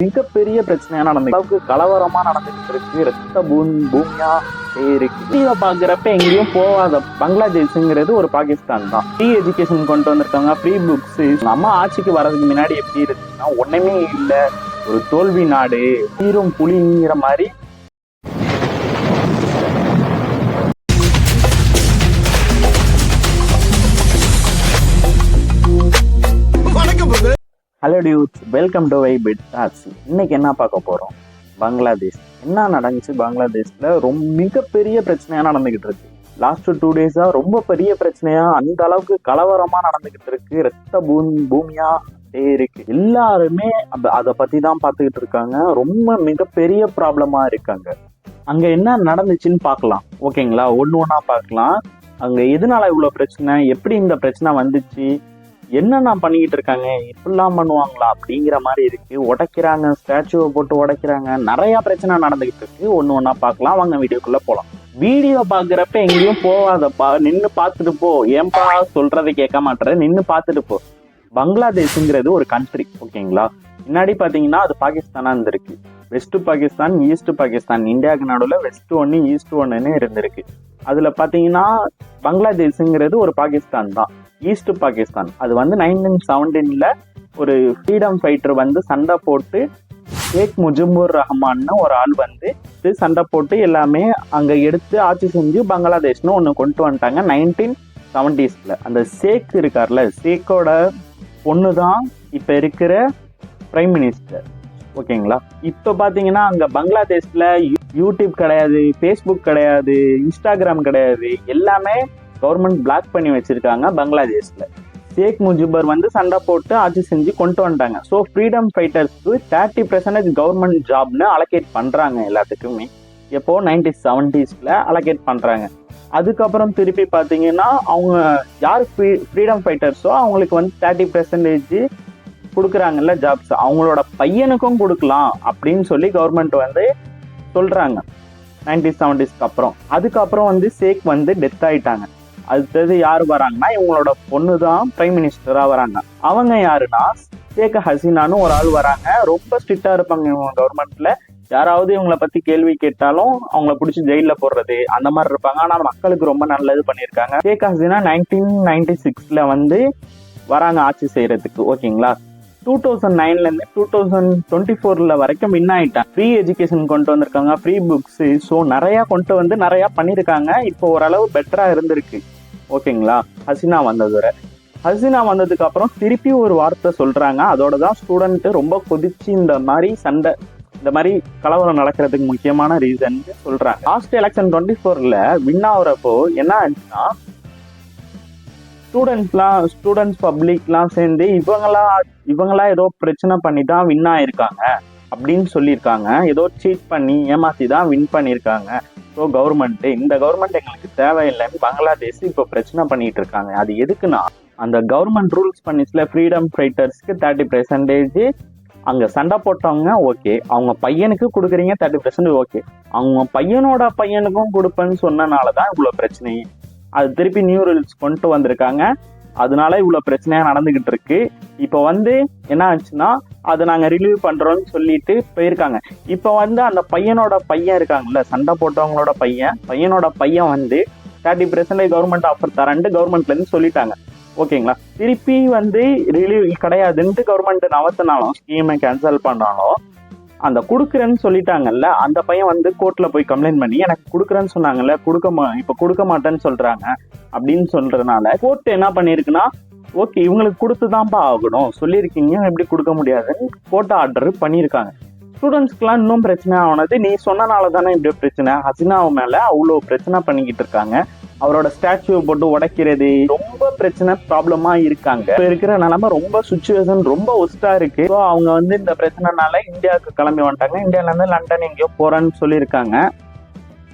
மிகப்பெரிய பிரச்சனையா நடந்து அளவுக்கு கலவரமா நடந்துகிட்டு இருக்கு. ரத்த பூமியா இருக்கு. இதை பாக்குறப்ப எங்கேயும் போகாத பங்களாதேஷ்ங்கிறது ஒரு பாகிஸ்தான் தான். ஃப்ரீ எஜுகேஷன் கொண்டு வந்திருக்காங்க, ஃப்ரீ புக்ஸ். நம்ம ஆட்சிக்கு வர்றதுக்கு முன்னாடி எப்படி இருந்துச்சுன்னா ஒண்ணுமே இல்ல, ஒரு தோல்வி நாடு, தீரும் புலிங்கிற மாதிரி. Hello dudes, welcome to Vibit talks. இன்னைக்கு என்ன பார்க்க போறோம்? பங்களாதேஷ் என்ன நடந்துச்சு? பங்களாதேஷ்ல ரொம்ப மிகப்பெரிய பிரச்சனையா நடந்துகிட்டு இருக்கு. லாஸ்ட் 2 டேஸா ரொம்ப பெரிய பிரச்சனையா, அந்த அளவுக்கு கலவரமா நடந்துகிட்டு இருக்கு. ரத்த பூமியா இருக்கு. எல்லாருமே அதை பத்தி தான் பார்த்துக்கிட்டு இருக்காங்க. ரொம்ப மிகப்பெரிய ப்ராப்ளமா இருக்காங்க. அங்க என்ன நடந்துச்சுன்னு பார்க்கலாம், ஓகேங்களா? ஒண்ணா பார்க்கலாம். அங்க எதனால இவ்வளவு பிரச்சனை, எப்படி இந்த பிரச்சனை வந்துச்சு, என்னென்ன பண்ணிக்கிட்டு இருக்காங்க, இப்படிலாம் பண்ணுவாங்களா அப்படிங்கிற மாதிரி இருக்கு. உடைக்கிறாங்க, ஸ்டாச்சுவை போட்டு உடைக்கிறாங்க, நிறைய பிரச்சனை நடந்துகிட்டு இருக்கு. ஒண்ணா பார்க்கலாம், வாங்க வீடியோக்குள்ள போலாம். வீடியோ பாக்குறப்ப எங்கேயும் போகாதப்பா, நின்று பார்த்துட்டு போ. ஏன்பா சொல்றதை கேட்க மாட்டேற, நின்று பார்த்துட்டு போ. பங்களாதேஷ்ங்கிறது ஒரு கண்ட்ரி, ஓகேங்களா? முன்னாடி பாத்தீங்கன்னா அது பாகிஸ்தானா இருந்திருக்கு. West Pakistan, east Pakistan. இந்தியாவுக்கு நடுவில் வெஸ்ட் 1 ஈஸ்ட் 1ன்னு இருந்திருக்கு. அதுல பாத்தீங்கன்னா பங்களாதேஷ்ங்கிறது ஒரு பாகிஸ்தான் தான், ஈஸ்ட் பாகிஸ்தான். அது வந்து 1917ல ஒரு ஃப்ரீடம் ஃபைட்டர் வந்து சண்டை போட்டு, ஷேக் முஜிபுர் ரஹ்மான்னு ஒரு ஆள் வந்து சண்டை போட்டு எல்லாமே அங்க எடுத்து ஆட்சி செஞ்சு பங்களாதேஷ்னு ஒண்ணு கொண்டு வந்துட்டாங்க 1970ஸ்ல. அந்த ஷேக் இருக்கார்ல, ஷேக்கோட பொண்ணு தான் இப்ப இருக்கிற பிரைம் மினிஸ்டர், ஓகேங்களா? இப்ப பாத்தீங்கன்னா அங்க பங்களாதேஷ்ல யூடியூப் கிடையாது, ஃபேஸ்புக் கிடையாது, இன்ஸ்டாகிராம் கிடையாது. எல்லாமே கவர்மெண்ட் பிளாக் பண்ணி வச்சிருக்காங்க பங்களாதேஷ்ல. ஷேக் முஜிபர் வந்து சண்டை போட்டு ஆட்சி செஞ்சு கொண்டு வந்துட்டாங்க. ஸோ ஃப்ரீடம் ஃபைட்டர்ஸ்க்கு 30% கவர்மெண்ட் ஜாப்னு அலோகேட் பண்றாங்க எல்லாத்துக்குமே. எப்போ 1970ஸ்ல அலோகேட் பண்றாங்க. அதுக்கப்புறம் திருப்பி பார்த்தீங்கன்னா அவங்க யார் ஃப்ரீடம் ஃபைட்டர்ஸோ அவங்களுக்கு வந்து 30% கொடுக்குறாங்கல்ல ஜாப்ஸ், அவங்களோட பையனுக்கும் கொடுக்கலாம் அப்படின்னு சொல்லி கவர்மெண்ட் வந்து சொல்றாங்க 1970ஸ்க்கு அப்புறம். அதுக்கப்புறம் வந்து ஷேக் வந்து டெத் ஆயிட்டாங்க. அடுத்தது யாரு வராங்கன்னா இவங்களோட பொண்ணு தான் பிரைம் மினிஸ்டரா வராங்க. அவங்க யாருன்னா ஷேக் ஹசீனான்னு ஒரு ஆள் வராங்க. ரொம்ப ஸ்ட்ரிக்டா இருப்பாங்க இவங்க கவர்மெண்ட்ல. யாராவது இவங்களை பத்தி கேள்வி கேட்டாலும் அவங்கள பிடிச்சி ஜெயில போடுறது அந்த மாதிரி இருப்பாங்க. ஆனா மக்களுக்கு ரொம்ப நல்லது பண்ணியிருக்காங்க. ஷேக் ஹசீனா 1996ல வந்து வராங்க ஆட்சி செய்யறதுக்கு, ஓகேங்களா? 2009ல இருந்து 2024 வரைக்கும் வின் ஆயிட்டாங்க. ஃப்ரீ எஜுகேஷன் கொண்டு வந்திருக்காங்க, ஃப்ரீ புக்ஸ். ஸோ நிறைய கொண்டு வந்து நிறைய பண்ணியிருக்காங்க. இப்போ ஓரளவு பெட்டரா இருந்திருக்கு, ஓகேங்களா? ஹசீனா வந்ததுக்கு அப்புறம் திருப்பி ஒரு வார்த்தை சொல்றாங்க. அதோட தான் ஸ்டூடெண்ட் ரொம்ப கொதிச்சு இந்த மாதிரி சண்டை, இந்த மாதிரி கலவரம் நடக்கிறதுக்கு முக்கியமான ரீசன் சொல்றாங்க. லாஸ்ட் எலெக்ஷன் 24ல வின் ஆகுறப்போ என்ன ஆச்சுன்னா, ஸ்டூடெண்ட்ஸ் பப்ளிக்லாம் சேர்ந்து இவங்களா ஏதோ பிரச்சனை பண்ணி தான் வின் ஆயிருக்காங்க அப்படின்னு சொல்லியிருக்காங்க. ஏதோ சீட் பண்ணி ஏமாத்தி தான் வின் பண்ணியிருக்காங்க. ஸோ இந்த கவர்மெண்ட் எங்களுக்கு தேவையில்லைன்னு பங்களாதேஷ் இப்போ பிரச்சனை பண்ணிட்டு இருக்காங்க. அது எதுக்குன்னா, அந்த கவர்மெண்ட் ரூல்ஸ் பண்ணிச்சுல, ஃப்ரீடம் ஃபைட்டர்ஸ்க்கு 30%, அங்க சண்டை போட்டவங்க ஓகே, அவங்க பையனுக்கு கொடுக்குறீங்க 30%, ஓகே, அவங்க பையனோட பையனுக்கும் கொடுப்பேன்னு சொன்னனாலதான் இவ்வளவு பிரச்சனை. அது திருப்பி நியூ ரூல்ஸ் கொண்டு வந்திருக்காங்க. அதனால இவ்வளவு பிரச்சனையா நடந்துகிட்டு இருக்கு. இப்போ வந்து என்ன ஆச்சுன்னா, அதை நாங்க ரிலீவ் பண்றோம்னு சொல்லிட்டு போயிருக்காங்க. இப்போ வந்து அந்த பையனோட பையன் இருக்காங்கல்ல, சண்டை போட்டவங்களோட பையனோட பையன் வந்து 30% கவர்மெண்ட் ஆஃபர் தரேன்ட்டு கவர்மெண்ட்ல இருந்து சொல்லிட்டாங்க, ஓகேங்களா? திருப்பி வந்து ரிலீவ் கிடையாதுன்ட்டு கவர்மெண்ட் நவத்தினாலும் ஸ்கீமை கேன்சல் பண்ணாலும், அந்த கொடுக்குறேன்னு சொல்லிட்டாங்கல்ல, அந்த பையன் வந்து கோர்ட்ல போய் கம்ப்ளைண்ட் பண்ணி எனக்கு கொடுக்குறேன்னு சொன்னாங்கல்ல, இப்ப கொடுக்க மாட்டேன்னு சொல்றாங்க அப்படின்னு சொல்றதுனால கோர்ட் என்ன பண்ணிருக்குன்னா, ஓகே இவங்களுக்கு கொடுத்துதான்ப்பா ஆகணும், சொல்லியிருக்கீங்க, எப்படி கொடுக்க முடியாதுன்னு கோர்ட் ஆர்டர் பண்ணியிருக்காங்க. ஸ்டூடெண்ட்ஸ்க்குலாம் இன்னும் பிரச்சனை ஆனது நீ சொன்னனால தானே இப்படி பிரச்சனை. ஹசீனாவு மேல அவ்வளோ பிரச்சனை பண்ணிக்கிட்டு இருக்காங்க. அவரோட ஸ்டாச்சுவை போட்டு உடைக்கிறது, ரொம்ப பிரச்சனை ப்ராப்ளமா இருக்காங்க. இப்ப இருக்கிற நிலைமை ரொம்ப சுச்சுவேஷன் ரொம்ப ஒஸ்டா இருக்கு. ஸோ அவங்க வந்து இந்த பிரச்சனைனால இந்தியாவுக்கு கிளம்பி வந்துட்டாங்க. இந்தியால இருந்து லண்டன் எங்கேயோ போறேன்னு சொல்லியிருக்காங்க.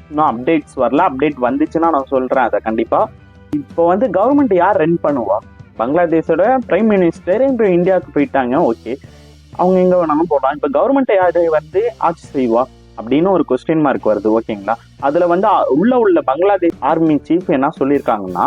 இன்னும் அப்டேட்ஸ் வரல. அப்டேட் வந்துச்சுன்னா நான் சொல்றேன் அதை கண்டிப்பா. இப்போ வந்து கவர்மெண்ட் யார் ரன் பண்ணுவா? பங்களாதேஷோட பிரைம் மினிஸ்டர் இப்போ இந்தியாவுக்கு போயிட்டாங்க, ஓகே, அவங்க எங்க வேணாலும் போடலாம். இப்ப கவர்மெண்ட் யாரு வந்து ஆட்சி செய்வா அப்படின்னு ஒரு கொஸ்டின் மார்க் வருது, ஓகேங்களா? அதுல வந்து உள்ள பங்களாதேஷ் ஆர்மி சீஃப் என்ன சொல்லியிருக்காங்கன்னா,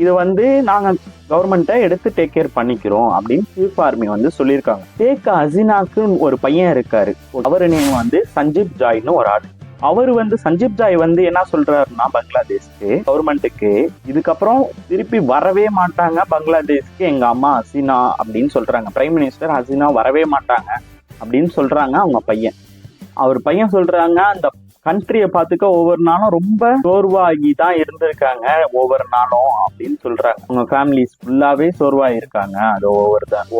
இது வந்து நாங்க கவர்மெண்ட்டை எடுத்து டேக் கேர் பண்ணிக்கிறோம் அப்படின்னு சீஃப் ஆர்மி வந்து சொல்லியிருக்காங்க. ஷேக் ஹசீனாக்கு ஒரு பையன் இருக்காரு, அவரு நேம் வந்து சஞ்சீப் ஜாய்னு ஒரு ஆள். அவர் வந்து சஞ்சீப் ஜாய் வந்து என்ன சொல்றாருன்னா பங்களாதேஷ்க்கு கவர்மெண்ட்டுக்கு இதுக்கப்புறம் திருப்பி வரவே மாட்டாங்க பங்களாதேஷ்க்கு எங்க அம்மா ஹசீனா அப்படின்னு சொல்றாங்க. பிரைம் மினிஸ்டர் ஹசீனா வரவே மாட்டாங்க அப்படின்னு சொல்றாங்க அவங்க பையன். அவர் பையன் சொல்றாங்க அந்த கண்ட்ரியை பார்த்துக்க ஒவ்வொரு நாளும் ரொம்ப சோர்வாகி தான் இருந்திருக்காங்க ஒவ்வொரு நாளும் அப்படின்னு சொல்றாங்க. அவங்க ஃபேமிலிஸ் ஃபுல்லாவே சோர்வாகி இருக்காங்க. அது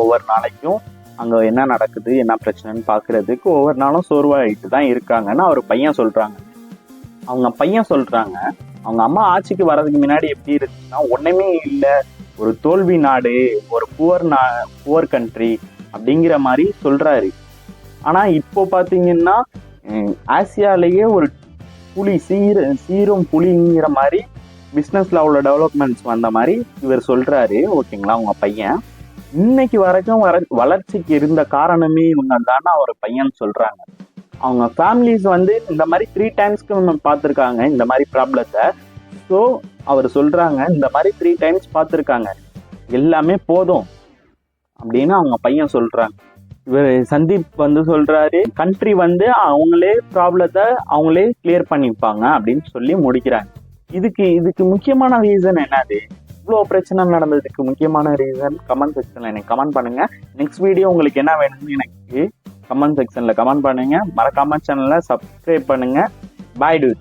ஒவ்வொரு நாளைக்கும் அங்க என்ன நடக்குது என்ன பிரச்சனைன்னு பாக்குறதுக்கு ஒவ்வொரு நாளும் சோர்வாயிட்டு தான் இருக்காங்கன்னு அவர் பையன் சொல்றாங்க. அவங்க பையன் சொல்றாங்க அவங்க அம்மா ஆட்சிக்கு வர்றதுக்கு முன்னாடி எப்படி இருந்துச்சுன்னா ஒண்ணுமே இல்லை, ஒரு தோல்வி நாடு, ஒரு புவர் கண்ட்ரி அப்படிங்கிற மாதிரி சொல்றாரு. ஆனா இப்போ பாத்தீங்கன்னா ஆசியாலேயே ஒரு புலி சீரும் புலிங்கிற மாதிரி பிஸ்னஸ்ல அவ்வளோ டெவலப்மெண்ட்ஸ் வந்த மாதிரி இவர் சொல்றாரு. ஓகேங்களா, அவங்க பையன் இன்னைக்கு வரைக்கும் வளர்ச்சிக்கு இருந்த காரணமே இவங்க தானே அவர் பையன் சொல்றாங்க. அவங்க ஃபேமிலிஸ் வந்து இந்த மாதிரி 3 டைம்ஸ்க்கு பார்த்துருக்காங்க இந்த மாதிரி ப்ராப்ளத்தை. ஸோ அவர் சொல்றாங்க இந்த மாதிரி 3 டைம்ஸ் பார்த்துருக்காங்க, எல்லாமே போதும் அப்படின்னு அவங்க பையன் சொல்றாங்க. இவர் சந்தீப் வந்து சொல்றாரு கண்ட்ரி வந்து அவங்களே ப்ராப்ளத்தை அவங்களே கிளியர் பண்ணிப்பாங்க அப்படின்னு சொல்லி முடிக்கிறாங்க. இதுக்கு முக்கியமான ரீசன் என்னது, இவ்வளோ பிரச்சனை நடந்ததுக்கு முக்கியமான ரீசன் கமெண்ட் செக்ஷன்ல எனக்கு கமெண்ட் பண்ணுங்க. நெக்ஸ்ட் வீடியோ உங்களுக்கு என்ன வேணும்னு எனக்கு கமெண்ட் செக்ஷன்ல கமெண்ட் பண்ணுங்க. மறக்காம சேனலை சப்ஸ்கிரைப் பண்ணுங்க. பாய் டூ.